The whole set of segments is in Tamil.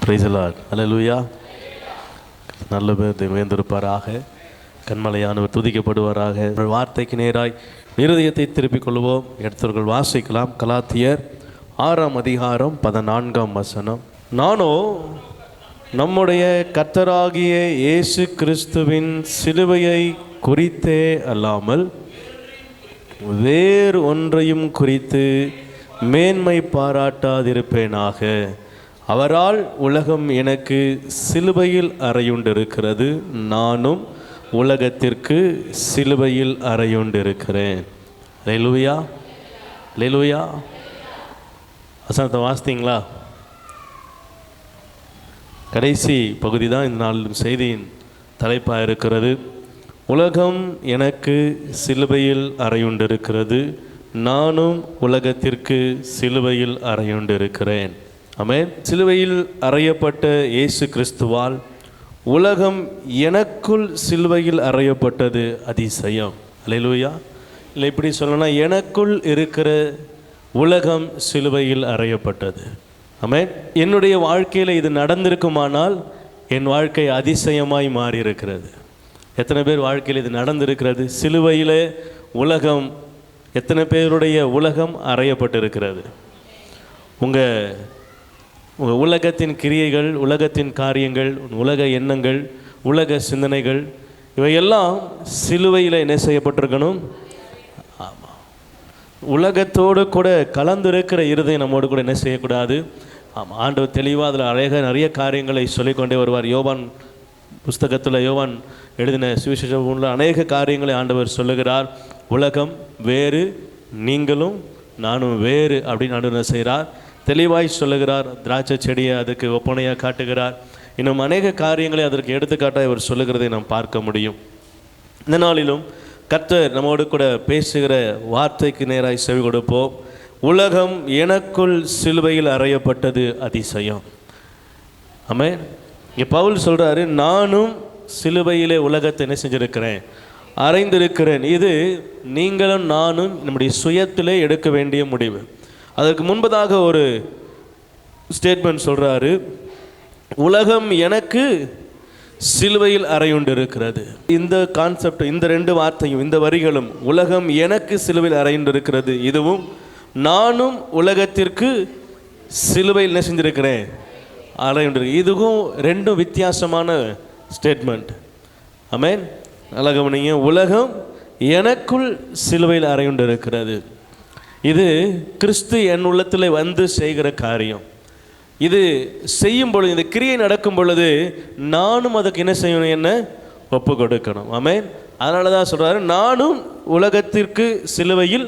Praise the Lord. அல்லேலூயா. நல்ல பேர் உயர்ந்திருப்பாராக. கண்மலையானவர் துதிக்கப்படுவாராக. வார்த்தைக்கு நேராய் இருதயத்தை திருப்பிக் கொள்வோம். எடுத்தவர்கள் வாசிக்கலாம். கலாத்தியர் 6ஆம் அதிகாரம் 14ஆம் வசனம். நானோ நம்முடைய கர்த்தராகிய இயேசு கிறிஸ்துவின் சிலுவையை குறித்தே அல்லாமல் வேறு ஒன்றையும் குறித்து மேன்மை பாராட்டாதிருப்பேனாக. அவரால் உலகம் எனக்கு சிலுவையில் அறையுண்டிருக்கிறது, நானும் உலகத்திற்கு சிலுவையில் அறையுண்டிருக்கிறேன். அல்லேலூயா, அல்லேலூயா. வசனத்தை வாசித்தீங்களா? கடைசி பகுதி தான் இந்த நாள் செய்தியின் தலைப்பாக இருக்கிறது. உலகம் எனக்கு சிலுவையில் அறையுண்டிருக்கிறது, நானும் உலகத்திற்கு சிலுவையில் அறையுண்டிருக்கிறேன். ஆமென். சிலுவையில் அறையப்பட்ட இயேசு கிறிஸ்துவால் உலகம் எனக்குள் சிலுவையில் அறையப்பட்டது அதிசயம். அல்லேலூயா. இல்லை, இப்படி சொல்லணும், எனக்குள் இருக்கிற உலகம் சிலுவையில் அறையப்பட்டது. ஆமென். என்னுடைய வாழ்க்கையில் இது நடந்திருக்குமானால் என் வாழ்க்கை அதிசயமாய் மாறி இருக்கிறது. எத்தனை பேர் வாழ்க்கையில் இது நடந்திருக்கிறது? சிலுவையில் உலகம், எத்தனை பேருடைய உலகம் அறையப்பட்டிருக்கிறது? உங்கள் உலகத்தின் கிரியைகள், உலகத்தின் காரியங்கள், உலக எண்ணங்கள், உலக சிந்தனைகள், இவையெல்லாம் சிலுவையில் என்ன செய்யப்பட்டிருக்கணும்? ஆமாம். உலகத்தோடு கூட கலந்திருக்கிற இருதயம் நம்மோடு கூட என்ன செய்யக்கூடாது? ஆமாம். ஆண்டவர் தெளிவாக அதில் நிறைய காரியங்களை சொல்லிக்கொண்டே வருவார். யோவான் புஸ்தகத்தில், யோவான் எழுதின சுவிசேஷத்தில் அநேக காரியங்களை ஆண்டவர் சொல்லுகிறார். உலகம் வேறு, நீங்களும் நானும் வேறு அப்படின்னு ஆண்டவர் என்ன செய்கிறார்? தெளிவாய் சொல்லுகிறார். திராட்சை செடியை அதுக்கு ஒப்பனையாக காட்டுகிறார். இன்னும் அநேக காரியங்களை அதற்கு எடுத்துக்காட்டாக இவர் சொல்லுகிறதை நாம் பார்க்க முடியும். இந்த நாளிலும் கர்த்தர் நம்மோடு கூட பேசுகிற வார்த்தைக்கு நேராய் செவி கொடுப்போம். உலகம் எனக்குள் சிலுவையில் அறையப்பட்டது அதிசயம். ஆமென். இங்கே பவுல் சொல்கிறாரு, நானும் சிலுவையிலே உலகத்தை என்ன செஞ்சிருக்கிறேன்? அறைந்திருக்கிறேன். இது நீங்களும் நானும் நம்முடைய சுயத்திலே எடுக்க வேண்டிய முடிவு. அதற்கு முன்பதாக ஒரு ஸ்டேட்மெண்ட் சொல்கிறாரு, உலகம் எனக்கு சிலுவையில் அறையுண்டிருக்கிறது. இந்த கான்செப்ட், இந்த ரெண்டு வார்த்தையும், இந்த வரிகளும், உலகம் எனக்கு சிலுவையில் அறையுண்டிருக்கிறது, இதுவும் நானும் உலகத்திற்கு சிலுவையில் என்ன செஞ்சிருக்கிறேன்? அறையுண்டிருக்கு. இதுவும் ரெண்டும் வித்தியாசமான ஸ்டேட்மெண்ட். ஆமென். நல்லா கவனிங்க. உலகம் எனக்குள் சிலுவையில் அறையுண்டிருக்கிறது. இது கிறிஸ்து என் உள்ளத்தில் வந்து செய்கிற காரியம். இது செய்யும் பொழுது, இந்த கிரியை நடக்கும் பொழுது நானும் அதுக்கு என்ன செய்யணும்? என்ன ஒப்பு கொடுக்கணும். ஆமென். அதனால தான் சொல்கிறாரு, நானும் உலகத்திற்கு சிலுவையில்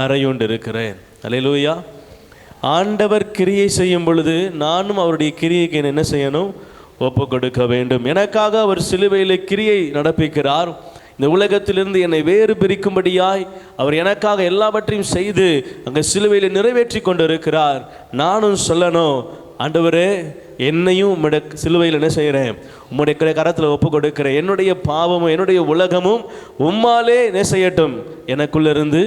அறையுண்டிருக்கிறேன். அல்லேலூயா. ஆண்டவர் கிரியை செய்யும் பொழுது நானும் அவருடைய கிரியைக்கு என்ன செய்யணும்? ஒப்பு கொடுக்க வேண்டும். எனக்காக அவர் சிலுவையில் கிரியை நடப்பிக்கிறார். இந்த உலகத்திலிருந்து என்னை வேறு பிரிக்கும்படியாய் அவர் எனக்காக எல்லாவற்றையும் செய்து அங்கே சிலுவையில் நிறைவேற்றி கொண்டு இருக்கிறார். நானும் சொல்லணும், ஆண்டவரே, என்னையும் உம்முடைய சிலுவையில் என்ன செய்கிறேன்? உம்முடைய கரத்தில் ஒப்பு கொடுக்கிறேன். என்னுடைய பாவமும் என்னுடைய உலகமும் உம்மாலே என்ன செய்யட்டும்? எனக்குள்ளிருந்து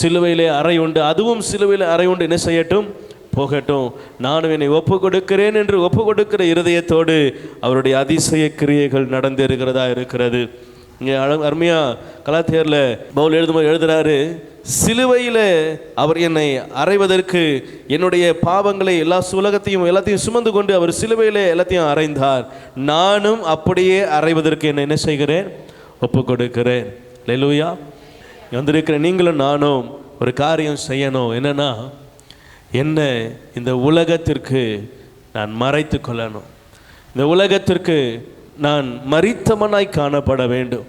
சிலுவையிலே அறை உண்டு, அதுவும் சிலுவையில் அறை உண்டு என்ன செய்யட்டும்? போகட்டும். நானும் என்னை ஒப்பு கொடுக்கிறேன் என்று ஒப்பு கொடுக்கிற இருதயத்தோடு அவருடைய அதிசய கிரியைகள் நடந்திருக்கிறதா இருக்கிறது. இங்கே அருமையாக கலாத்தியரில் பவுல் எழுதுறாரு, சிலுவையில் அவர் என்னை அறைவதற்கு, என்னுடைய பாவங்களை எல்லாத்தையும் சுமந்து கொண்டு அவர் சிலுவையில் எல்லாத்தையும் அறைந்தார். நானும் அப்படியே அறைவதற்கு என்ன செய்கிறேன்? ஒப்பு கொடுக்கிறேன். அல்லேலூயா. வந்திருக்கிற நீங்களும் நானும் ஒரு காரியம் செய்யணும். என்னன்னா, என்ன இந்த உலகத்திற்கு நான் மறைத்து கொள்ளணும். இந்த உலகத்திற்கு நான் மரித்தவனாய் காணப்பட வேண்டும்.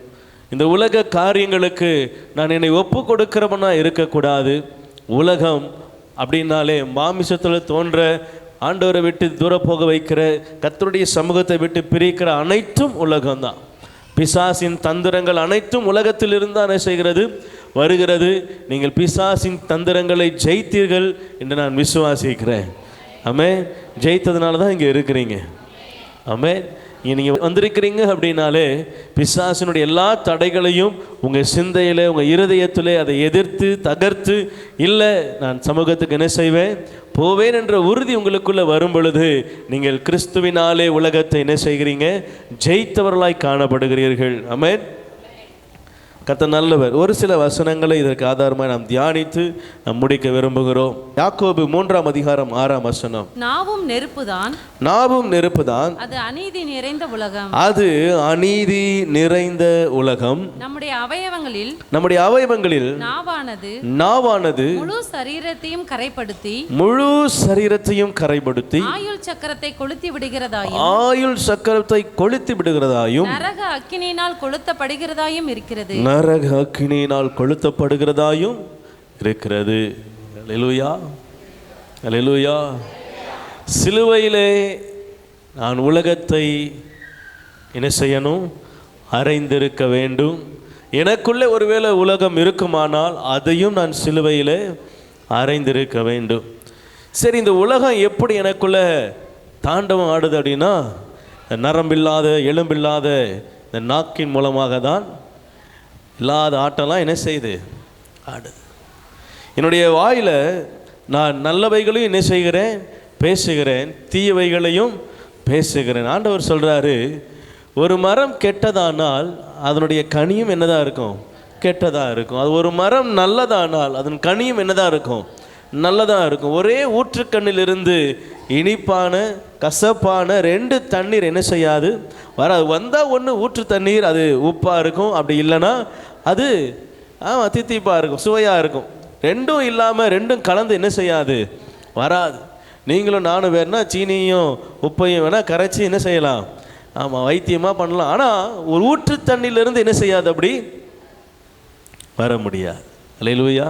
இந்த உலக காரியங்களுக்கு நான் என்னை ஒப்பு கொடுக்கிறவனாக இருக்கக்கூடாது. உலகம் அப்படின்னாலே மாமிசத்தில் தோன்ற, ஆண்டவரை விட்டு தூர போக வைக்கிற, கர்த்தருடைய சமூகத்தை விட்டு பிரிக்கிற அனைத்தும் உலகம்தான். பிசாசின் தந்திரங்கள் அனைத்தும் உலகத்தில் இருந்தால் என்ன செய்கிறது? வருகிறது. நீங்கள் பிசாசின் தந்திரங்களை ஜெயித்தீர்கள் என்று நான் விசுவாசிக்கிறேன். ஆமென். ஜெயித்ததுனால தான் இங்கே இருக்கிறீங்க. ஆமென். நீங்கள் வந்திருக்கிறீங்க அப்படின்னாலே பிசாசினுடைய எல்லா தடைகளையும் உங்கள் சிந்தையில், உங்கள் இருதயத்தில் அதை எதிர்த்து தகர்த்து, இல்லை நான் சமூகத்துக்கு என்ன செய்வேன்? போவேன் என்ற உறுதி உங்களுக்குள்ள வரும் பொழுது நீங்கள் கிறிஸ்துவினாலே உலகத்தை என்ன செய்கிறீங்க? ஜெயித்தவர்களாய் காணப்படுகிறீர்கள். ஆமென். கர்த்தர் நல்லவர். ஒரு சில வசனங்களை இதற்கு ஆதாரமாக நாம் தியானித்து நாம் முடிக்க விரும்புகிறோம். யாக்கோபு 3ஆம் அதிகாரம் 6ஆம் வசனம். நாவும் நெருப்புதான், நாவும் நெருப்புதான், அது அநீதி நிறைந்த உலகம். அது அநீதி நிறைந்த உலகம். நம்முடைய அவயவங்களில் நாவானது முழு சரீரத்தையும் கரைப்படுத்தி ஆயுள் சக்கரத்தை கொளுத்தி விடுகிறதாயும் நரக அக்கினியினால் கொளுத்தப்படுகிறதாயும் இருக்கிறது. நரக அக்கினியினால் கொளுத்தப்படுகிறதாயும் இருக்கிறது. அல்லேலூயா, அல்லேலூயா. சிலுவையிலே நான் உலகத்தை என்ன செய்யணும்? அறைந்திருக்க வேண்டும். எனக்குள்ளே ஒருவேளை உலகம் இருக்குமானால் அதையும் நான் சிலுவையிலே அறைந்திருக்க வேண்டும். சரி, இந்த உலகம் எப்படி எனக்குள்ள தாண்டவம் ஆடுது அப்படின்னா, நரம்பில்லாத எலும்பில்லாத இந்த நாக்கின் மூலமாக தான் இல்லாத ஆட்டம்லாம் என்ன செய்யுது? ஆடுது. என்னுடைய வாயில் நான் நல்லவைகளையும் என்ன செய்கிறேன்? பேசுகிறேன், தீயவைகளையும் பேசுகிறேன். ஆண்டவர் சொல்கிறாரு, ஒரு மரம் கெட்டதானால் அதனுடைய கனியும் என்னதான் இருக்கும்? கெட்டதாக இருக்கும். அது ஒரு மரம் நல்லதானால் அதன் கனியும் என்னதான் இருக்கும்? நல்லதாக இருக்கும். ஒரே ஊற்றுக்கண்ணிலிருந்து இனிப்பான கசப்பான 2 தண்ணீர் என்ன செய்யாது? வராது. வந்தால் ஒன்று ஊற்று தண்ணீர், அது உப்பாக இருக்கும். அப்படி இல்லைன்னா அது தித்திப்பாக இருக்கும், சுவையாக இருக்கும். ரெண்டும் இல்லாமல் ரெண்டும் கலந்து என்ன செய்யாது? வராது. நீங்களும் நானும் வேணா சீனியும் உப்பையும் வேணால் கரைச்சி என்ன செய்யலாம்? ஆமாம், வைத்தியமாக பண்ணலாம். ஆனால் ஒரு ஊற்று தண்ணியிலிருந்து என்ன செய்யாது? அப்படி வர முடியாது. அல்லேலூயா.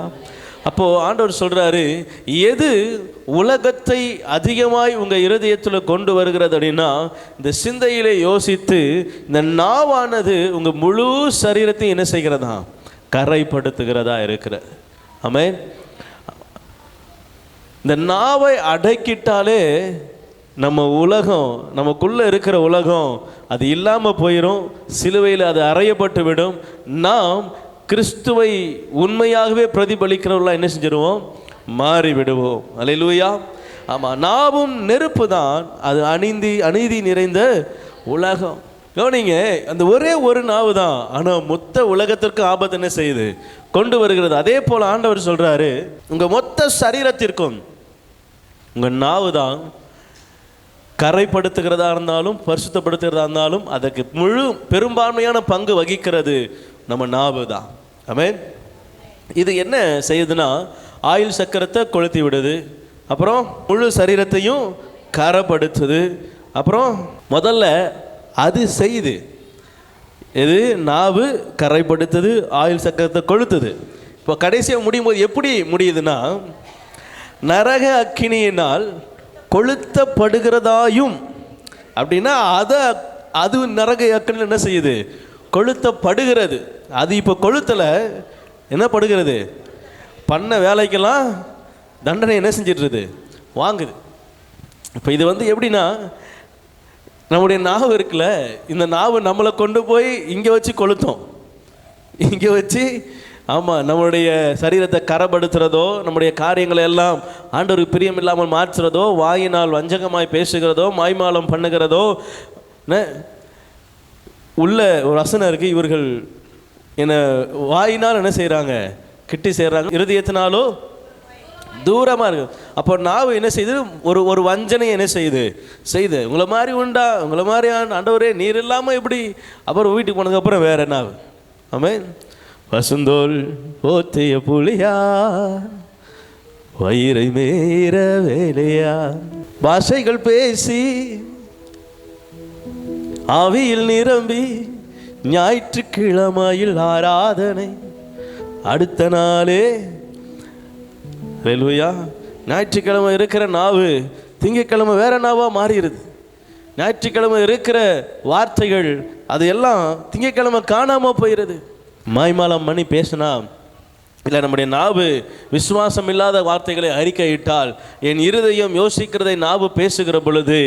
அப்போது ஆண்டவர் சொல்கிறாரு, எது உலகத்தை அதிகமாய் உங்கள் இருதயத்தில் கொண்டு வருகிறது அப்படின்னா, இந்த சிந்தையிலே யோசித்து இந்த நாவானது உங்கள் முழு சரீரத்தையும் என்ன செய்கிறதா? கரைப்படுத்துகிறதா இருக்கிற. ஆமென். இந்த நாவை அடக்கிட்டாலே நம்ம உலகம், நமக்குள்ளே இருக்கிற உலகம் அது இல்லாமல் போயிடும். சிலுவையில் அது அறையப்பட்டு விடும். நாம் கிறிஸ்துவை உண்மையாகவே பிரதிபலிக்கிறவர்களாக என்ன செஞ்சிருவோம்? மாறிவிடுவோம். அல்லேலூயா. ஆமாம், நாவும் நெருப்பு தான், அது அநீதி நிறைந்த உலகம். கவனிங்க, அந்த ஒரே ஒரு நாவு தான், ஆனால் மொத்த உலகத்திற்கு ஆபத்து என்ன செய்யுது? கொண்டு வருகிறது. அதே போல் ஆண்டவர் சொல்கிறாரு, உங்கள் மொத்த சரீரத்திற்கும் உங்கள் நாவு தான் கரைப்படுத்துகிறதா இருந்தாலும் பரிசுத்தப்படுத்துகிறதா இருந்தாலும் அதற்கு பெரும்பான்மையான பங்கு வகிக்கிறது நம்ம நாவு தான். ஆமென். இது என்ன செய்யுதுன்னா, ஆயுள் சக்கரத்தை கொளுத்தி விடுது, அப்புறம் முழு சரீரத்தையும் கரைப்படுத்துது. அப்புறம் முதல்ல அது செய்யுது, இது நாவு கரைப்படுத்துது, ஆயுள் சக்கரத்தை கொளுத்துது. இப்போ கடைசியாக முடியும் போது எப்படி முடியுதுன்னா, நரக அக்கினியினால் கொளுத்தப்படுகிறதாயும். அப்படின்னா அது நரக அக்கினியில் என்ன செய்யுது? கொளுத்தப்படுகிறது. அது இப்போ கொளுத்தலை, என்ன படுகிறது? பண்ண வேலைக்கெல்லாம் தண்டனை என்ன செஞ்சிடுறது? வாங்குது. இப்போ இது எப்படின்னா, நம்முடைய நாவு இருக்குல்ல, இந்த நாவு நம்மளை கொண்டு போய் இங்கே வச்சு கொளுத்தோம், இங்கே வச்சு ஆமாம் நம்மளுடைய சரீரத்தை கரைப்படுத்துகிறதோ, நம்முடைய காரியங்களை எல்லாம் ஆண்டவருக்கு பிரியம் இல்லாமல் மாற்றுறதோ, வாயினால் வஞ்சகமாய் பேசுகிறதோ, மாய்மாலம் பண்ணுகிறதோ. உள்ள ஒரு வசனம் இருக்குது, இவர்கள் என்னை வாயினால் என்ன செய்கிறாங்க? கிட்டி செய்கிறாங்க, இருதயத்தினாலோ தூரமாக இருக்குது. அப்போ நாவு என்ன செய்யுது? ஒரு வஞ்சனை என்ன செய்யுது? உங்களை மாதிரி உண்டா? உங்களை மாதிரி ஆண்டவரே நீர் இல்லாமல் எப்படி? அப்புறம் வீட்டுக்கு போனதுக்கப்புறம் வேறு நாவு. ஆமென். பசுந்தோல் போத்திய புலியா, வயிறை மேற வேலையா, பாஷைகள் பேசி ஆவியில் நிரம்பி ஞாயிற்றுக்கிழமையில் ஆராதனை, அடுத்த நாளே அல்லேலூயா. ஞாயிற்றுக்கிழமை இருக்கிற நாவு திங்கட்கிழமை வேற நாவா மாறிடுது. ஞாயிற்றுக்கிழமை இருக்கிற வார்த்தைகள் அது எல்லாம் திங்கட்கிழமை காணாமல் போயிடுது. மாய்மாலம் பண்ணி பேசினா இல்லை நம்முடைய நாவு விசுவாசம் இல்லாத வார்த்தைகளை அறிக்கையிட்டால், என் இருதயம் யோசிக்கிறதை நாவு பேசுகிற பொழுது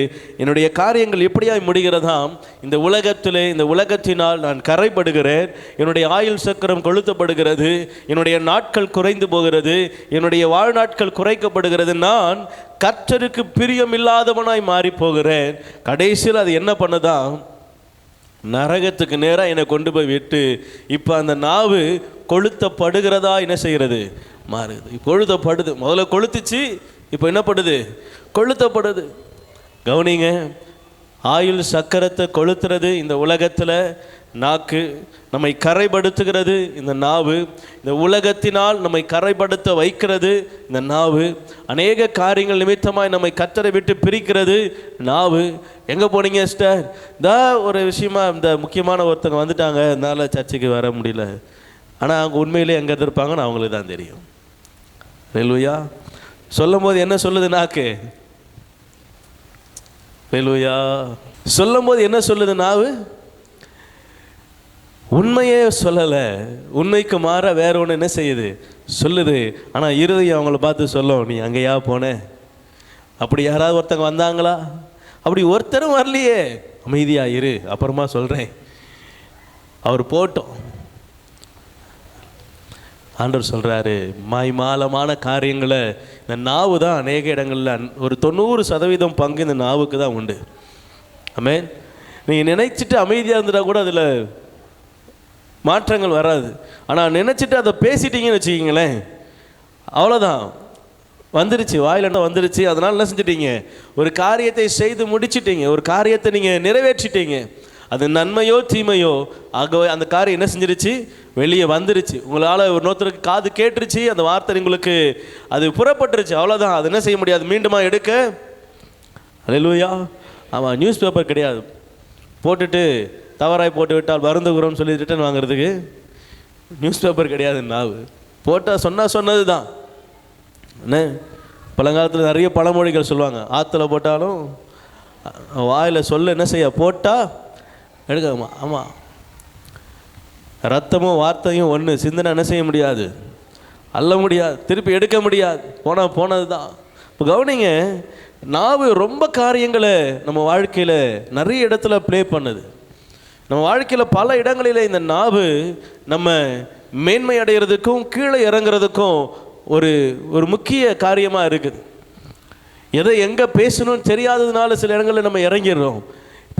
என்னுடைய காரியங்கள் எப்படியாய் முடிகிறதாம், இந்த உலகத்திலே இந்த உலகத்தினால் நான் கரைப்படுகிறேன், என்னுடைய ஆயுள் சக்கரம் கொளுத்தப்படுகிறது, என்னுடைய நாட்கள் குறைந்து போகிறது, என்னுடைய வாழ்நாட்கள் குறைக்கப்படுகிறது, நான் கர்த்தருக்கு பிரியமில்லாதவனாய் மாறி போகிறேன். கடைசியில் அது என்ன பண்ணுதான், நரகத்துக்கு நேராக என்னை கொண்டு போய் விட்டு, இப்போ அந்த நாவு கொளுத்தப்படுகிறதா என்ன செய்கிறது, மாறுது. கொளுத்தப்படுது. முதல்ல கொளுத்துச்சு, இப்போ என்ன படுது, கொளுத்தப்படுது. கவனிங்க, ஆயுள் சக்கரத்தை கொளுத்துறது இந்த உலகத்தில் நாக்கு, நம்மை கரைப்படுத்துகிறது இந்த நாவு, இந்த உலகத்தினால் நம்மை கரைப்படுத்த வைக்கிறது இந்த நாவு, அநேக காரியங்கள் நிமித்தமாய் நம்மை கர்த்தரை விட்டு பிரிக்கிறது நாவு. எங்கே போனீங்க சிஸ்டர்? ஒரு விஷயமா இந்த முக்கியமான ஒருத்தங்க வந்துட்டாங்க, அதனால் சர்ச்சுக்கு வர முடியல. ஆனால் அவங்க உண்மையிலே எங்கே இருப்பாங்கன்னு அவங்களுக்கு தான் தெரியும். ஹல்லேலூயா. சொல்லும் போது என்ன சொல்லுது நாக்கு? ஹல்லேலூயா. சொல்லும் போது என்ன சொல்லுது நாவு? உண்மையே சொல்லலை, உண்மைக்கு மாற வேற ஒன்று என்ன செய்யுது, சொல்லுது. ஆனால் இருதயம் அவங்கள பார்த்து சொல்லும், நீ அங்கேயா போன? அப்படி யாராவது ஒருத்தங்க வந்தாங்களா? அப்படி ஒருத்தரும் வரலையே, அமைதியா இரு, அப்புறமா சொல்கிறேன். அவர் போட்டோம். ஆண்டவர் சொல்கிறாரு, மாய்மாலமான காரியங்களை இந்த நாவு தான் அநேக இடங்களில் ஒரு 90% பங்கு இந்த நாவுக்கு தான் உண்டு. ஆமென். நீங்கள் நினைச்சிட்டு அமைதியாக இருந்துட்டா கூட அதில் மாற்றங்கள் வராது. ஆனால் நினச்சிட்டு அதை பேசிட்டீங்கன்னு வச்சுக்கிங்களேன், அவ்வளோதான், வந்துருச்சு, வாயிலண்டா வந்துருச்சு. அதனால் என்ன செஞ்சிட்டீங்க, ஒரு காரியத்தை செய்து முடிச்சிட்டீங்க, ஒரு காரியத்தை நீங்கள் நிறைவேற்றிட்டீங்க. அது நன்மையோ தீமையோ ஆகவே அந்த காரியம் என்ன செஞ்சிருச்சு, வெளியே வந்துருச்சு. உங்களால் ஒரு நோத்தருக்கு காது கேட்டுருச்சு, அந்த வார்த்தை உங்களுக்கு அது புறப்பட்டுருச்சு, அவ்வளோதான். அது என்ன செய்ய முடியாது, மீண்டுமா எடுக்க. ஹல்லேலூயா. ஆமாம், நியூஸ் பேப்பர் கிடையாது, போட்டுட்டு தவறாய் போட்டு விட்டால் வருந்துகிறோம்னு சொல்லி ரிட்டன் வாங்குறதுக்கு நியூஸ் பேப்பர் கிடையாது. நாவு போட்டால் சொன்னது தான். என்ன பழங்காலத்தில் நிறைய பழமொழிகள் சொல்லுவாங்க, ஆற்றுல போட்டாலும் வாயில் சொல்ல என்ன செய்ய, போட்டால் எடுக்கமா. ஆமாம், ரத்தமும் வார்த்தையும் ஒன்று, சிந்தனை என்ன செய்ய முடியாது, அள்ள முடியாது, திருப்பி எடுக்க முடியாது, போனது தான். இப்போ கவனிங்க, நாவு ரொம்ப காரியங்களை நம்ம வாழ்க்கையில் நிறைய இடத்துல ப்ளே பண்ணுது. நம்ம வாழ்க்கையில் பல இடங்களில் இந்த நாவு நம்ம மேன்மை அடைகிறதுக்கும் கீழே இறங்குறதுக்கும் ஒரு முக்கிய காரியமாக இருக்குது. எதை எங்கே பேசணும்னு தெரியாததுனால சில இடங்களில் நம்ம இறங்கிடுறோம்.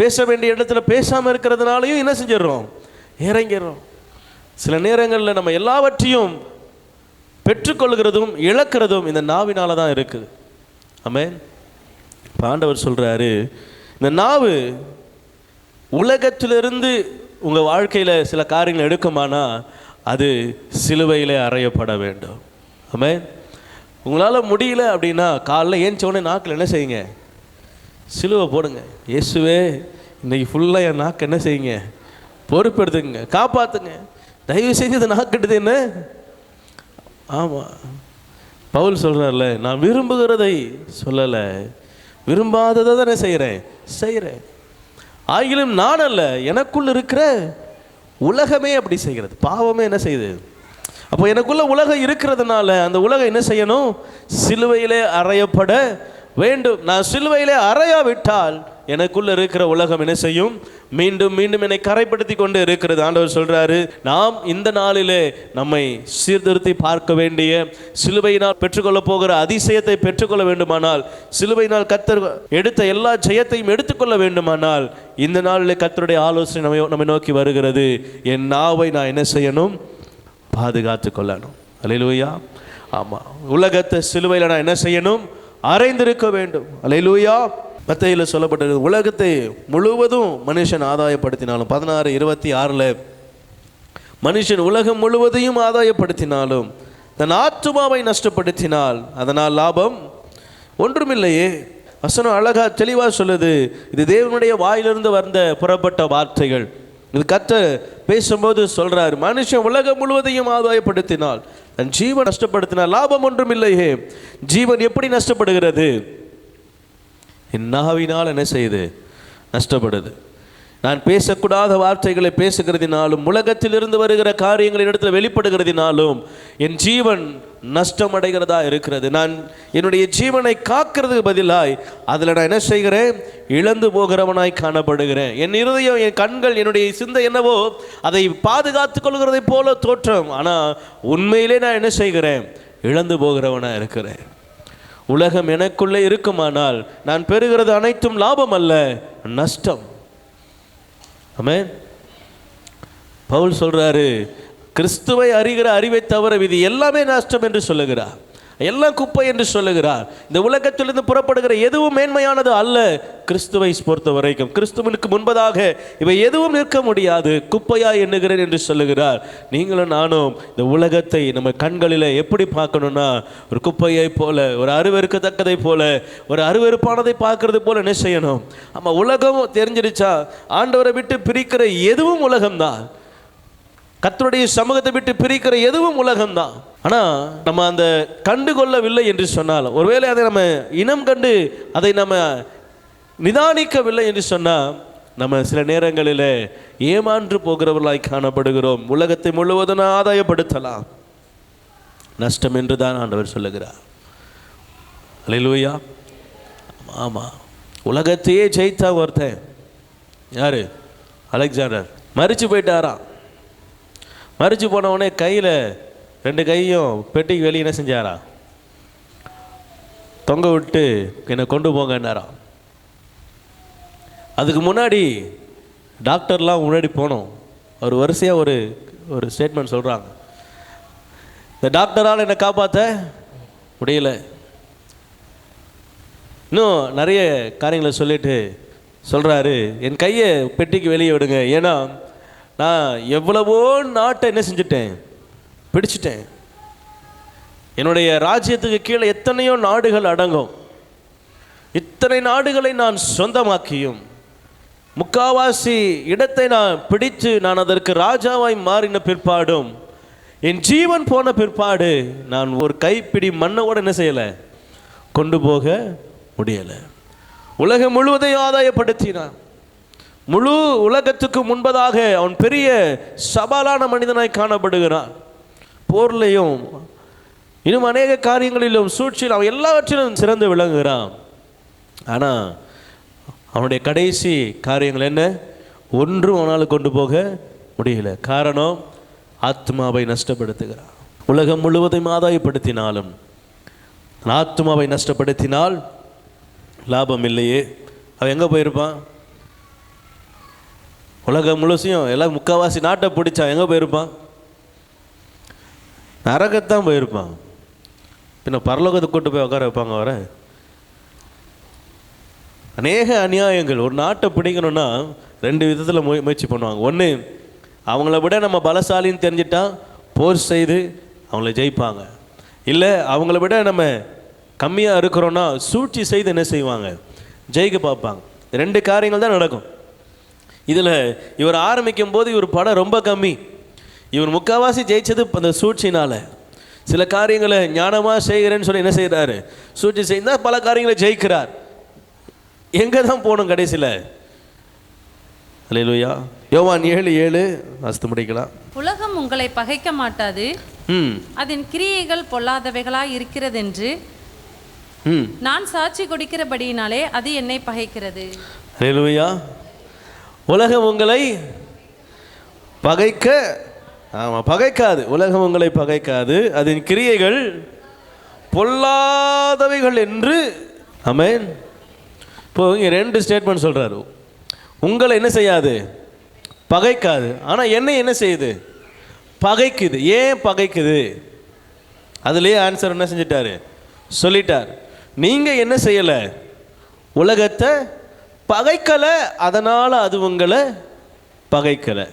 பேச வேண்டிய இடத்துல பேசாமல் இருக்கிறதுனாலையும் என்ன செஞ்சிடறோம், இறங்கிடுறோம். சில நேரங்களில் நம்ம எல்லாவற்றையும் பெற்றுக்கொள்கிறதும் இழக்கிறதும் இந்த நாவினால தான் இருக்குது. ஆமென். ஆண்டவர் சொல்கிறாரு, இந்த நாவு உலகத்திலிருந்து உங்கள் வாழ்க்கையில் சில காரியங்கள் எடுக்குமானா அது சிலுவையிலே அறையப்பட வேண்டும். ஆமென். உங்களால் முடியல அப்படின்னா காலைல ஏஞ்சோடனே நாக்கில் என்ன செய்யுங்க, சிலுவை போடுங்க. இயேசுவே இன்றைக்கி ஃபுல்லாக என் நாக்கு என்ன செய்யுங்க, பொறுப்பெடுத்துங்க, காப்பாற்றுங்க, தயவு செஞ்சு இந்த நாக்கிட்டது என்ன. ஆமாம், பவுல் சொல்கிறார்ல, நான் விரும்புகிறதை சொல்லலை, விரும்பாததை தானே செய்கிறேன். ஆகிலும் நான் அல்ல, எனக்குள்ள இருக்கிற உலகமே அப்படி செய்கிறது. பாவமே என்ன செய்யுது. அப்போ எனக்குள்ள உலகம் இருக்கிறதுனால அந்த உலகம் என்ன செய்யணும், சிலுவையிலே அறையப்பட வேண்டும். நான் சிலுவையிலே அறையாவிட்டால் எனக்குள்ள இருக்கிற உலகம் என்ன செய்யும், மீண்டும் மீண்டும் என்னை கரைப்படுத்தி கொண்டு இருக்கிறது. ஆண்டவர் சொல்றாரு, நாம் இந்த நாளிலே நம்மை சீர்திருத்தி பார்க்க வேண்டிய, சிலுவையினால் பெற்றுக்கொள்ள போகிற அதிசயத்தை பெற்றுக்கொள்ள வேண்டுமானால், சிலுவையினால் கர்த்தர் எடுத்த எல்லா ஜெயத்தையும் எடுத்துக்கொள்ள வேண்டுமானால் இந்த நாளிலே கர்த்தருடைய ஆலோசனை நம்மை நோக்கி வருகிறது. என் நாவை நான் என்ன செய்யணும், பாதுகாத்து கொள்ளணும். அல்லேலூயா. ஆமாம், உலகத்தை சிலுவையில் நான் என்ன செய்யணும், அறைந்திருக்க வேண்டும். அல்லேலூயா. மத்தேயுவில் சொல்லப்பட்டது, உலகத்தை முழுவதும் மனுஷன் ஆதாயப்படுத்தினாலும், 16:26 மனுஷன் உலகம் முழுவதையும் ஆதாயப்படுத்தினாலும் தன் ஆத்துமாவை நஷ்டப்படுத்தினால் அதனால் லாபம் ஒன்றுமில்லையே. வசனம் அழகா தெளிவாக சொல்லுது. இது தேவனுடைய வாயிலிருந்து வந்த புறப்பட்ட வார்த்தைகள். இது கர்த்தர் பேசும்போது சொல்றாரு, மனுஷன் உலகம் முழுவதையும் ஆதாயப்படுத்தினால் தன் ஜீவன் நஷ்டப்படுத்தினால் லாபம் ஒன்றுமில்லையே. ஜீவன் எப்படி நஷ்டப்படுகிறது, என் நாவினால் என்ன செய்யுது, நஷ்டப்படுது. நான் பேசக்கூடாத வார்த்தைகளை பேசுகிறதினாலும் உலகத்திலிருந்து வருகிற காரியங்களின் இடத்துல வெளிப்படுகிறதினாலும் என் ஜீவன் நஷ்டமடைகிறதா இருக்கிறது. நான் என்னுடைய ஜீவனை காக்கிறதுக்கு பதிலாய் அதில் நான் என்ன செய்கிறேன்? இழந்து போகிறவனாய் காணப்படுகிறேன். என் இருதயம், என் கண்கள், என்னுடைய சிந்தை என்னவோ அதை பாதுகாத்து கொள்கிறதை போல தோற்றம். ஆனால் உண்மையிலே நான் என்ன செய்கிறேன்? இழந்து போகிறவனாக இருக்கிறேன். உலகம் எனக்குள்ளே இருக்குமானால் நான் பெறுகிறது அனைத்தும் லாபம் அல்ல, நஷ்டம். ஆமென். பவுல் சொல்றாரு, கிறிஸ்துவை அறிகிற அறிவை தவிர இது எல்லாமே நஷ்டம் என்று சொல்லுகிறார். எல்லாம் குப்பை என்று சொல்லுகிறார். இந்த உலகத்திலிருந்து புறப்படுகிற எதுவும் மேன்மையானது அல்ல. கிறிஸ்துவை பொறுத்த வரைக்கும் கிறிஸ்துவனுக்கு முன்பதாக இவை எதுவும் நிற்க முடியாது, குப்பையா எண்ணுகிறேன் என்று சொல்லுகிறார். நீங்களும் நானும் இந்த உலகத்தை நம்ம கண்களில் எப்படி பார்க்கணும்னா, ஒரு குப்பையை போல, ஒரு அருவருக்கத்தக்கதை போல, ஒரு அருவருப்பானதை பார்க்கறது போல என்ன செய்யணும்? ஆமா, உலகம் தெரிஞ்சிருச்சா? ஆண்டவரை விட்டு பிரிக்கிற எதுவும் உலகம்தான். கர்த்தருடைய சமூகத்தை விட்டு பிரிக்கிற எதுவும் உலகம்தான். ஆனால் நம்ம அந்த கண்டு கொள்ளவில்லை என்று சொன்னால், ஒருவேளை அதை நம்ம இனம் கண்டு அதை நம்ம நிதானிக்கவில்லை என்று சொன்னால், நம்ம சில நேரங்களில் ஏமாற்று போகிறவர்களாய் காணப்படுகிறோம். உலகத்தை முழுவதும் ஆதாயப்படுத்தலாம், நஷ்டம் என்று தான் ஆண்டவர் சொல்லுகிறார். அல்லேலூயா. ஆமாம், உலகத்தையே ஜெயித்தா ஒருத்தன். யார்? அலெக்சாண்டர். மரிச்சு போயிட்டாராம். மரிச்சு போனவொடனே கையில் 2 கையும் பெட்டிக்கு வெளியே என்ன செஞ்சாரா? தொங்க விட்டு என்னை கொண்டு போங்கன்னாராம். அதுக்கு முன்னாடி டாக்டர்லாம் முன்னாடி போனோம். ஒரு வரிசையாக ஒரு ஸ்டேட்மெண்ட் சொல்கிறாங்க. இந்த டாக்டரால் என்னை காப்பாற்ற முடியல. இன்னும் நிறைய காரியங்களை சொல்லிட்டு சொல்கிறாரு, என் கையை பெட்டிக்கு வெளியே விடுங்க. ஏன்னா நான் எவ்வளவோ நாட்டை என்ன செஞ்சுட்டேன்? பிடிச்சிட்டேன். என்னுடைய ராஜ்யத்துக்கு கீழே எத்தனையோ நாடுகள் அடங்கும். இத்தனை நாடுகளை நான் சொந்தமாக்கியும் முக்காவாசி இடத்தை நான் பிடித்து நான் அதற்கு ராஜாவாய் மாறின பிற்பாடும் என் ஜீவன் போன பிற்பாடு நான் ஒரு கைப்பிடி மண்ணோட என்ன செய்யலை? கொண்டு போக முடியலை. உலகம் முழுவதையும் ஆதாயப்படுத்தினான். முழு உலகத்துக்கு முன்பதாக அவன் பெரிய சவாலான மனிதனாய் காணப்படுகிறான். போர்லையும் இன்னும் அநேக காரியங்களிலும் சூழ்ச்சியில் அவன் எல்லாவற்றிலும் சிறந்து விளங்குகிறான். ஆனால் அவனுடைய கடைசி காரியங்கள் என்ன? ஒன்றும் அவனால் கொண்டு போக முடியல. காரணம், ஆத்மாவை நஷ்டப்படுத்துகிறான். உலகம் முழுவதையும் ஆதாயப்படுத்தினாலும் ஆத்மாவை நஷ்டப்படுத்தினால் லாபம் இல்லையே. அவன் எங்கே போயிருப்பான்? உலகம் முழுசையும் எல்லாம் முக்கால்வாசி நாட்டை பிடிச்சான். எங்கே போயிருப்பான்? நரகத்தான் போயிருப்பான். பின்ன பரலோகத்தை கூட்டு போய் உட்கார வைப்பாங்க அவரை? அநேக அநியாயங்கள். ஒரு நாட்டை பிடிக்கணும்னா 2 விதத்தில் முயற்சி பண்ணுவாங்க. ஒன்று, அவங்கள விட நம்ம பலசாலின்னு தெரிஞ்சிட்டா போர் செய்து அவங்கள ஜெயிப்பாங்க. இல்லை அவங்கள விட நம்ம கம்மியாக இருக்கிறோன்னா சூழ்ச்சி செய்து என்ன செய்வாங்க? ஜெயிக்க பார்ப்பாங்க. 2 காரியங்கள் தான் நடக்கும். இதில் இவர் ஆரம்பிக்கும் போது இவர் படம் ரொம்ப கம்மி. இவர் முக்கால்வாசி ஜெயிச்சது அந்த சூழ்ச்சினால். சில காரியங்களை ஞானமாக செய்கிறேன்னு சொல்லி என்ன செய்கிறாரு? சூழ்ச்சி செய்தால் பல காரியங்களை ஜெயிக்கிறார். எங்கே தான் போகணும் கடைசியில்? அல்லேலூயா. யோவான் 7:7 வாசித்து முடிக்கலாம். உலகம் உங்களை பகைக்க மாட்டாது, அதன் கிரியைகள் பொல்லாதவைகளாய் இருக்கிறதென்று நான் சாட்சி கொடுக்கிறபடியினாலே அது என்னை பகைக்கிறது. அல்லேலூயா. உலகம் உங்களை பகைக்காது. உலகம் உங்களை பகைக்காது, அதன் கிரியைகள் பொல்லாதவைகள் என்று. ஆமென். இப்போ இங்கே 2 ஸ்டேட்மெண்ட் சொல்கிறாரு. உங்களை என்ன செய்யாது? பகைக்காது. ஆனால் என்னை என்ன செய்யுது? பகைக்குது. ஏன் பகைக்குது? அதுலேயே ஆன்சர் என்ன செஞ்சிட்டாரு? சொல்லிட்டார். நீங்கள் என்ன செய்யலை? உலகத்தை பகைக்கலை, அதனால் அது உங்களை பகைக்கலை.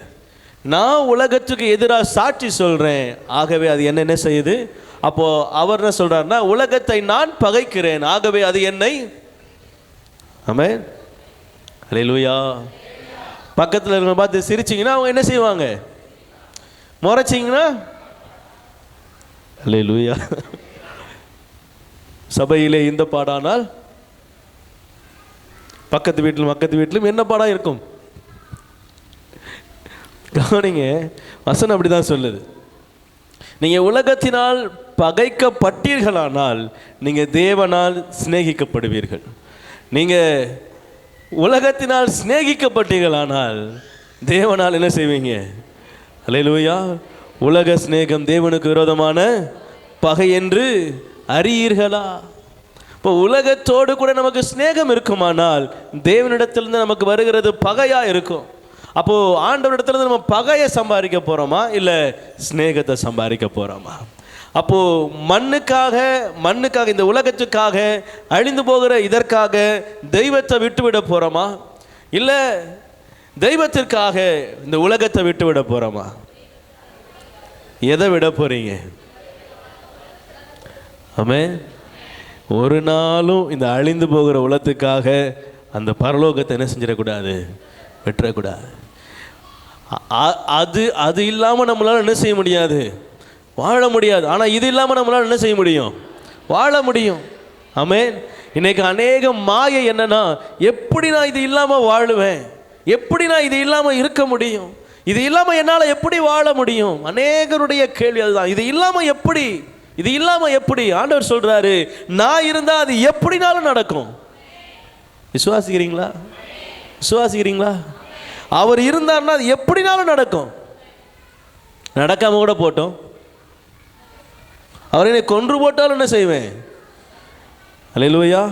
நான் உலகத்துக்கு எதிராக சாட்சி சொல்கிறேன், ஆகவே அது என்ன செய்யுது? அப்போது அவர் என்ன சொல்கிறாருன்னா, உலகத்தை நான் பகைக்கிறேன், ஆகவே அது என்னை. ஆமென். அல்லேலூயா. பக்கத்தில் இருக்கிற பார்த்து சிரிச்சிங்கன்னா அவங்க என்ன செய்வாங்க? முறைச்சிங்கன்னா அல்லேலூயா. சபையிலே இந்த பாடானால் பக்கத்து வீட்டிலும் என்ன பாடம் இருக்கும்? கவனிங்க, வசனம் அப்படி தான் சொல்லுது. நீங்கள் உலகத்தினால் பகைக்கப்பட்டீர்களானால் நீங்கள் தேவனால் சிநேகிக்கப்படுவீர்கள். நீங்கள் உலகத்தினால் சிநேகிக்கப்பட்டீர்களானால் தேவனால் என்ன செய்வீங்க? அல்லேலூயா. உலக சிநேகம் தேவனுக்கு விரோதமான பகை என்று அறியீர்களா? இப்போ உலகத்தோடு கூட நமக்கு சிநேகம் இருக்குமானால் தேவனிடத்திலிருந்து நமக்கு வருகிறது பகையா இருக்கும். அப்போ ஆண்டவரிடத்திலிருந்து நம்ம பகையை சம்பாதிக்க போறோமா இல்லை சிநேகத்தை சம்பாதிக்க போறோமா? அப்போ மண்ணுக்காக இந்த உலகத்துக்காக அழிந்து போகிற இதற்காக தெய்வத்தை விட்டுவிட போறோமா இல்லை தெய்வத்திற்காக இந்த உலகத்தை விட்டுவிட போறோமா? எதை விட போறீங்க? ஆமென். ஒரு நாளும் இந்த அழிந்து போகிற உலகத்துக்காக அந்த பரலோகத்தை என்ன செஞ்சிடக்கூடாது, வெட்டக்கூடாது. அது இல்லாமல் நம்மளால் என்ன செய்ய முடியாது, வாழ முடியாது. ஆனால் இது இல்லாமல் நம்மளால் என்ன செய்ய முடியும், வாழ முடியும். ஆமென். இன்னைக்கு அநேக மாயை என்னன்னா, எப்படி நான் இது இல்லாமல் வாழுவேன், எப்படி நான் இது இல்லாமல் இருக்க முடியும், இது இல்லாமல் என்னால் எப்படி வாழ முடியும்? அநேகருடைய கேள்வி அதுதான். இது இல்லாமல் எப்படி, இது இல்லாமல் எப்படி? ஆண்டவர் சொல்றாரு, நான் இருந்தால் அது எப்படினாலும் நடக்கும். விசுவாசிக்கிறீங்களா? விசுவாசிக்கிறீங்களா? அவர் இருந்தார்னா அது எப்படினாலும் நடக்கும். நடக்காம கூட போட்டோம், அவர் என்னை கொன்று போட்டாலும் என்ன செய்வேன்? அல்லேலூயா.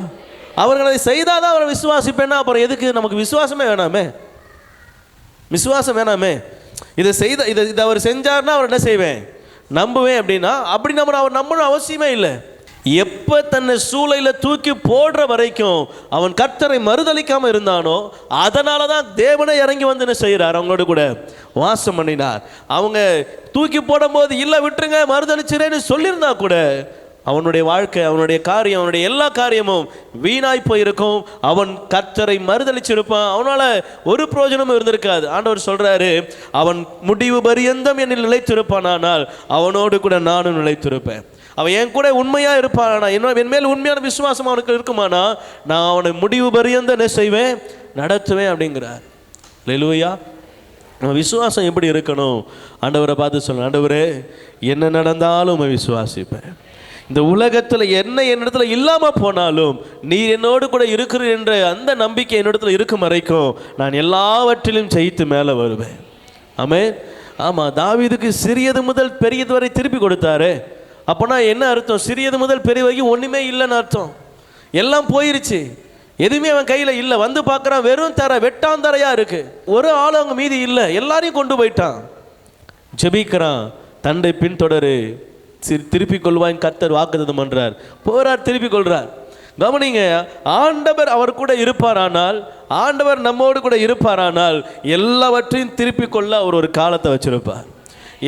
அவர்கள் அதை செய்தால் தான் அவரை விசுவாசிப்பேன்னா அப்புறம் எதுக்கு நமக்கு விசுவாசமே வேணாமே? விசுவாசம் வேணாமே? இதை அவர் செஞ்சார்னா அவர் என்ன செய்வேன், நம்புவேன். அப்படின்னா அப்படி அவர் நம்பணும் அவசியமே இல்லை. எப்போ தன்னை சூளையில் தூக்கி போடுற வரைக்கும் அவன் கர்த்தரை மறுதளிக்காமல் இருந்தானோ அதனால தான் தேவனை இறங்கி வந்து என்ன செய்கிறார், அவங்களோட கூட வாசம் பண்ணினார். அவங்க தூக்கி போடும்போது இல்லை விட்டுருங்க மறுதளிச்சிரேன்னு சொல்லியிருந்தா கூட அவனுடைய வாழ்க்கை, அவனுடைய காரியம், அவனுடைய எல்லா காரியமும் வீணாய் போயிருக்கும். அவன் கர்த்தரை மறுதளிச்சிருப்பான், அவனால் ஒரு பிரயோஜனமும் இருந்திருக்காது. ஆண்டவர் சொல்கிறாரு, அவன் முடிவு பரியந்தம் என்னில் நிலைத்திருப்பான், ஆனால் அவனோடு கூட நானும் நிலைத்திருப்பேன். அவன் என் கூட உண்மையாக இருப்பானா, என் மேல் உண்மையான விசுவாசம் அவனுக்கு இருக்குமானா நான் அவனை முடிவு பரியந்தம் என்ன செய்வேன், நடத்துவேன் அப்படிங்கிறார். அல்லேலூயா. நம்ம விசுவாசம் எப்படி இருக்கணும்? ஆண்டவரை பார்த்து சொல்லணும், ஆண்டவரே என்ன நடந்தாலும் விசுவாசிப்பேன். இந்த உலகத்தில் என்ன என்னிடத்துல இல்லாமல் போனாலும் நீர் என்னோடு கூட இருக்கிறீர் என்ற அந்த நம்பிக்கை என்னிடத்துல இருக்கும் வரைக்கும் நான் எல்லாவற்றிலும் ஜெயித்து மேலே வருவேன். ஆமென். ஆமாம், தாவீதுக்கு சிறியது முதல் பெரியது வரை திருப்பி கொடுத்தாரு. அப்போனா என்ன அர்த்தம்? சிறியது முதல் பெரிய வரைக்கும் ஒன்றுமே இல்லைன்னு அர்த்தம். எல்லாம் போயிருச்சு, எதுவுமே அவன் கையில் இல்லை. வந்து பார்க்குறான், வெறும் தர வெட்டாந்தரையாக இருக்குது, ஒரு ஆள் அவங்க மீதி இல்லை, எல்லாரையும் கொண்டு போயிட்டான். ஜெபிக்கிறான், தண்டை பின்தொடரு, திருப்பிக் கொள்வாயின் கர்த்தர் வாக்குத்தத்தம் பண்றார். போறார், திருப்பிக் கொள்றார். கவனிங்க, ஆண்டவர் அவர் கூட இருப்பாரானால், ஆண்டவர் நம்மோடு கூட இருப்பாரானால் எல்லாவற்றையும் திருப்பிக் கொள்ள அவர் ஒரு காலத்தை வச்சிருப்பார்,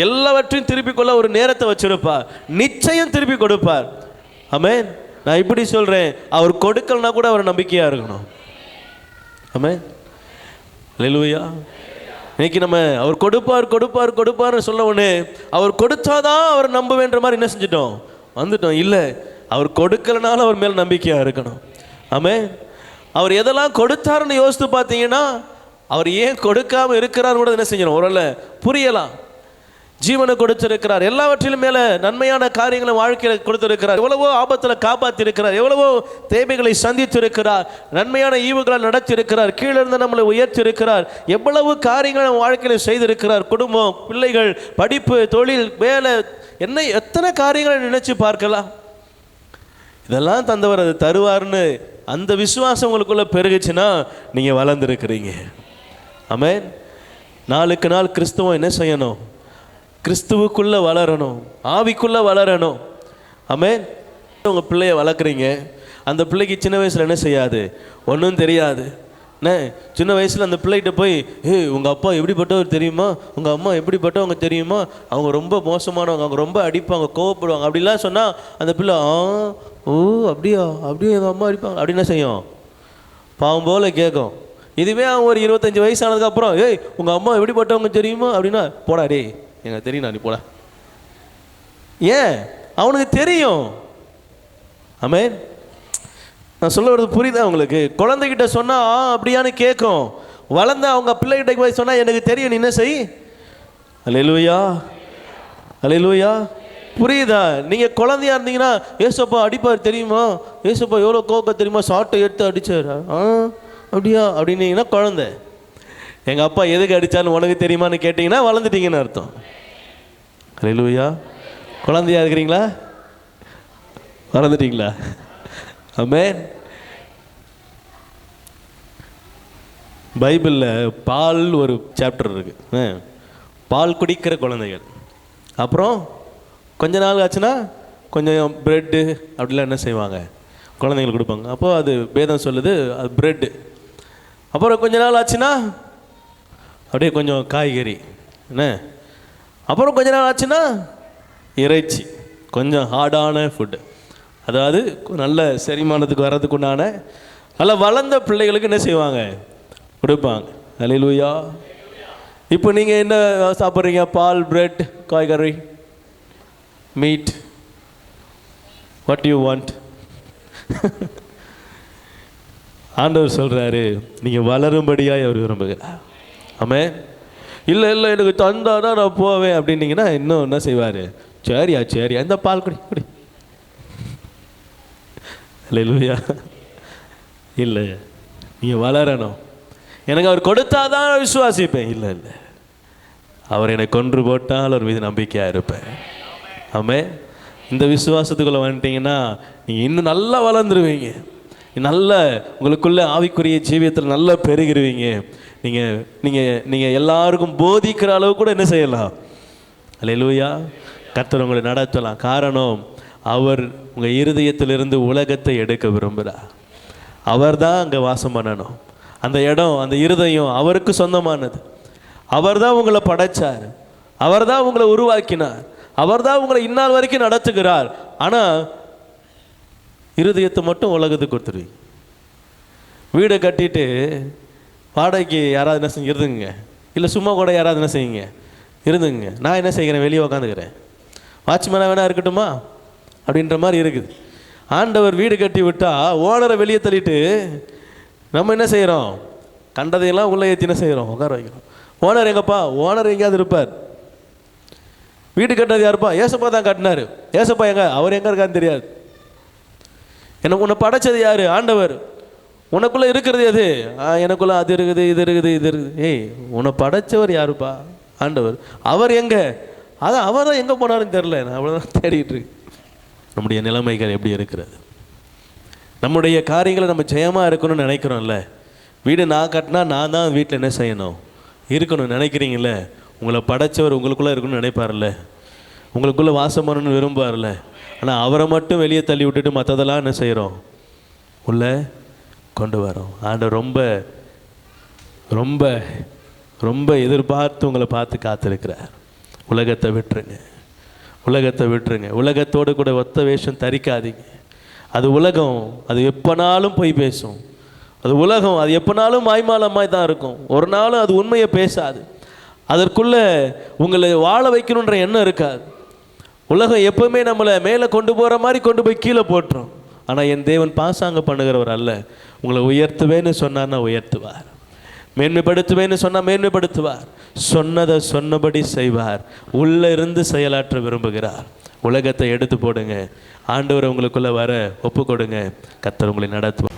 எல்லாவற்றையும் திருப்பிக் கொள்ள ஒரு நேரத்தை வச்சிருப்பார், நிச்சயம் திருப்பி கொடுப்பார். ஆமென். நான் இப்படி சொல்றேன், அவர் கொடுக்கலனா கூட அவர் நம்பிக்கையா இருக்கணும். ஆமென். அல்லேலூயா. இன்னைக்கு நம்ம அவர் கொடுப்பார் கொடுப்பார் கொடுப்பார்னு சொல்ல உடனே அவர் கொடுத்தாதான் அவர் நம்புவேன்ற மாதிரி என்ன செஞ்சிட்டோம், வந்துட்டோம். இல்லை, அவர் கொடுக்கலனாலும் அவர் மேல் நம்பிக்கையாக இருக்கணும். ஆமென். அவர் எதெல்லாம் கொடுத்தாருன்னு யோசித்து பார்த்தீங்கன்னா அவர் ஏன் கொடுக்காம இருக்கிறார் கூட என்ன செஞ்சிடும், ஓரளவு புரியலாம். ஜீவனை கொடுத்திருக்கிறார், எல்லாவற்றிலும் மேலே நன்மையான காரியங்களை வாழ்க்கையில் கொடுத்திருக்கிறார், எவ்வளவோ ஆபத்தில் காப்பாற்றிருக்கிறார், எவ்வளவோ தேவைகளை சந்தித்திருக்கிறார், நன்மையான ஈவுகளை நடத்தியிருக்கிறார், கீழே இருந்து நம்மளை உயர்த்தியிருக்கிறார், எவ்வளவு காரியங்களை நம்ம வாழ்க்கையில் செய்திருக்கிறார். குடும்பம், பிள்ளைகள், படிப்பு, தொழில், வேலை, என்ன எத்தனை காரியங்களை நினைச்சு பார்க்கலாம். இதெல்லாம் தந்தவர் அது தருவார்னு அந்த விசுவாசம் உங்களுக்குள்ள பெருகுச்சுன்னா நீங்கள் வளர்ந்துருக்கிறீங்க. ஆமென். நாளுக்கு நாள் கிறிஸ்துவம் என்ன செய்யணும், கிறிஸ்துவுக்குள்ளே வளரணும், ஆவிக்குள்ளே வளரணும். ஆமென். உங்கள் பிள்ளைய வளர்க்குறீங்க, அந்த பிள்ளைக்கு சின்ன வயசில் என்ன செய்யாது, ஒன்றும் தெரியாது. என்ன சின்ன வயசில் அந்த பிள்ளைகிட்ட போய் உங்கள் அப்பா எப்படிப்பட்டவர் தெரியுமா, உங்கள் அம்மா எப்படிப்பட்டவங்க தெரியுமா, அவங்க ரொம்ப மோசமானவங்க, அவங்க ரொம்ப அடிப்பாங்க, கோவப்படுவாங்க அப்படிலாம் சொன்னால் அந்த பிள்ளை ஓ அப்படியா அப்படியே எங்கள் அம்மா அடிப்பாங்க அப்படின்னா செய்யும், பாவம் போல் கேட்கும். இதுவே அவன் ஒரு 25 வயசு ஆனதுக்கப்புறம் உங்கள் அம்மா எப்படிப்பட்டவங்க தெரியுமா அப்படின்னா போடா டே எனக்கு தெரியும் நீ போட. ஏன்? அவனுக்கு தெரியும். ஆமென். நான் சொல்ல வருது புரியுதா உங்களுக்கு? குழந்தைகிட்ட சொன்னால் அப்படியான்னு கேட்கும். வளர்ந்த அவங்க பிள்ளைகிட்ட போய் சொன்னால் எனக்கு தெரியும் நீ என்ன செய், அல்லேலூயா, அல்லேலூயா. புரியுதா? நீங்கள் குழந்தையா இருந்தீங்கன்னா ஏசப்பா அடிப்பார் தெரியுமா, ஏசப்பா எவ்வளோ கோக்க தெரியுமா, சாட்டை எடுத்து அடித்தார், அப்படியா அப்படின்னீங்கன்னா குழந்தை. எங்கள் அப்பா எதுக்கு அடித்தாலும் உனக்கு தெரியுமான்னு கேட்டிங்கன்னா வளர்ந்துட்டீங்கன்னு அர்த்தம். அல்லேலூயா. குழந்தையா இருக்கிறீங்களா, வளர்ந்துட்டீங்களா? ஆமென். பைபிளில் பால் ஒரு சாப்டர் இருக்குது, பால் குடிக்கிற குழந்தைகள். அப்புறம் கொஞ்ச நாள் ஆச்சுன்னா கொஞ்சம் ப்ரெட்டு அப்படிலாம் என்ன செய்வாங்க, குழந்தைங்களுக்கு கொடுப்பாங்க. அப்போது அது வேதம் சொல்லுது அது ப்ரெட்டு. அப்புறம் கொஞ்ச நாள் ஆச்சுன்னா அப்படியே கொஞ்சம் காய்கறி என்ன. அப்புறம் கொஞ்ச நாள் ஆச்சுன்னா இறைச்சி, கொஞ்சம் ஹார்டான ஃபுட்டு, அதாவது நல்ல செரிமானத்துக்கு வர்றதுக்கு உண்டான நல்லா வளர்ந்த பிள்ளைகளுக்கு என்ன செய்வாங்க, கொடுப்பாங்க. அல்லேலூயா. இப்போ நீங்கள் என்ன சாப்பிட்றீங்க? பால், பிரெட், காய்கறி, மீட், வாட் யூ வாண்ட். ஆண்டவர் சொல்கிறாரு நீங்கள் வளரும்படியாக அவர் விரும்புகிறார். ஆமென். இல்லை இல்லை எனக்கு தந்தானா நான் போவேன் அப்படின்னீங்கன்னா இன்னும் என்ன செய்வார், சரியா சரியா இந்த பால் குடி குடி. அல்லேலூயா. இல்லை, நீங்கள் வளரணும். எனக்கு அவர் கொடுத்தாதான் விசுவாசிப்பேன். இல்லை இல்லை, அவர் என்னை கொன்று போட்டால் அவர் மீது நம்பிக்கையாக இருப்பேன். ஆமென். இந்த விசுவாசத்துக்குள்ளே வந்துட்டீங்கன்னா நீங்கள் இன்னும் நல்லா வளர்ந்துருவீங்க, நல்ல உங்களுக்குள்ளே ஆவிக்குரிய ஜீவியத்தில் நல்லா பெருகிருவீங்க. நீங்கள் நீங்கள் நீங்கள் எல்லாருக்கும் போதிக்கிற அளவு கூட என்ன செய்யலாம். அல்லேலூயா. கர்த்தர் உங்களை நடத்தலாம். காரணம், அவர் உங்கள் இருதயத்திலிருந்து உலகத்தை எடுக்க விரும்புகிறார். அவர் தான் அங்கே வாசம் பண்ணணும். அந்த இடம், அந்த இருதயம் அவருக்கு சொந்தமானது. அவர் தான் உங்களை படைச்சார், அவர் தான் உங்களை உருவாக்கினார், அவர் தான் உங்களை இந்நாள் வரைக்கும் நடத்துகிறார். ஆனால் இருதயத்தை மட்டும் உலகத்துக்கு கொடுத்துருவீங்க. வீடை கட்டிட்டு வாடகைக்கு யாராவது என்ன செஞ்சு இருந்துங்க, இல்லை சும்மா கூட யாராவது என்ன செய்யுங்க இருந்துங்க. நான் என்ன செய்கிறேன், வெளியே உக்காந்துக்கிறேன், வாட்ச்மேனாக வேணா இருக்கட்டுமா அப்படின்ற மாதிரி இருக்குது. ஆண்டவர் வீடு கட்டி விட்டால் ஓனரை வெளியே தள்ளிட்டு நம்ம என்ன செய்கிறோம், கண்டதையெல்லாம் உள்ளே ஏற்றி என்ன செய்கிறோம், உட்கார வைக்கிறோம். ஓனர் எங்கப்பா, ஓனர் எங்கேயாவது இருப்பார். வீடு கட்டினது யாருப்பா, ஏசப்பா தான் கட்டினார். ஏசப்பா எங்க, அவர் எங்கே இருக்கான்னு தெரியாது. எனக்கு உன்னை படைச்சது யார், ஆண்டவர். உனக்குள்ளே இருக்கிறது எது, எனக்குள்ளே அது இருக்குது இது இருக்குது இது இருக்குது. ஏய், உன்னை படைச்சவர் யாருப்பா, ஆண்டவர். அவர் எங்கே, அதான் அவர் தான் எங்கே போனாருன்னு தெரில. நான் அவ்வளோதான் தேடிட்டு இருக்கேன். நம்முடைய நிலைமைகள் எப்படி இருக்கிறது, நம்முடைய காரியங்களை நம்ம ஜெயமாக இருக்கணும்னு நினைக்கிறோம்ல. வீடு நான் கட்டினா நான் தான் வீட்டில் என்ன செய்யணும், இருக்கணும்னு நினைக்கிறீங்கள. உங்களை படைச்சவர் உங்களுக்குள்ளே இருக்கணும்னு நினைப்பார்ல, உங்களுக்குள்ளே வாசம் பண்ணணும்னு விரும்புவார்ல. ஆனால் அவரை மட்டும் வெளியே தள்ளி விட்டுட்டு மற்றதெல்லாம் என்ன செய்கிறோம், உள்ளே கொண்டு வரோம். ஆண்டவர் ரொம்ப ரொம்ப ரொம்ப எதிர்பார்த்து உங்களை பார்த்து காத்திருக்கிறார். உலகத்தை விட்டுருங்க, உலகத்தை விட்டுருங்க. உலகத்தோடு கூட ஒத்த வேஷம் தரிக்காதீங்க. அது உலகம், அது எப்போனாலும் போய் பேசும். அது உலகம், அது எப்போனாலும் மாய்மாலமாய் தான் இருக்கும். ஒரு நாளும் அது உண்மையை பேசாது. அதற்குள்ளே உங்களை வாழ வைக்கணுன்ற எண்ணம் இருக்காது. உலகம் எப்பவுமே நம்மளை மேலே கொண்டு போகிற மாதிரி கொண்டு போய் கீழே போட்டுரும். ஆனால் என் தேவன் பாசாங்க பண்ணுகிறவர் அல்ல. உங்களை உயர்த்துவேன்னு சொன்னார்னா உயர்த்துவார், மேன்மைப்படுத்துவேன்னு சொன்னால் மேன்மைப்படுத்துவார், சொன்னதை சொன்னபடி செய்வார், உள்ளே இருந்து செயலாற்ற விரும்புகிறார். உலகத்தை எடுத்து போடுங்க, ஆண்டவரை உங்களுக்குள்ளே வர ஒப்பு கொடுங்க, கர்த்தர் உங்களை நடத்துவார்.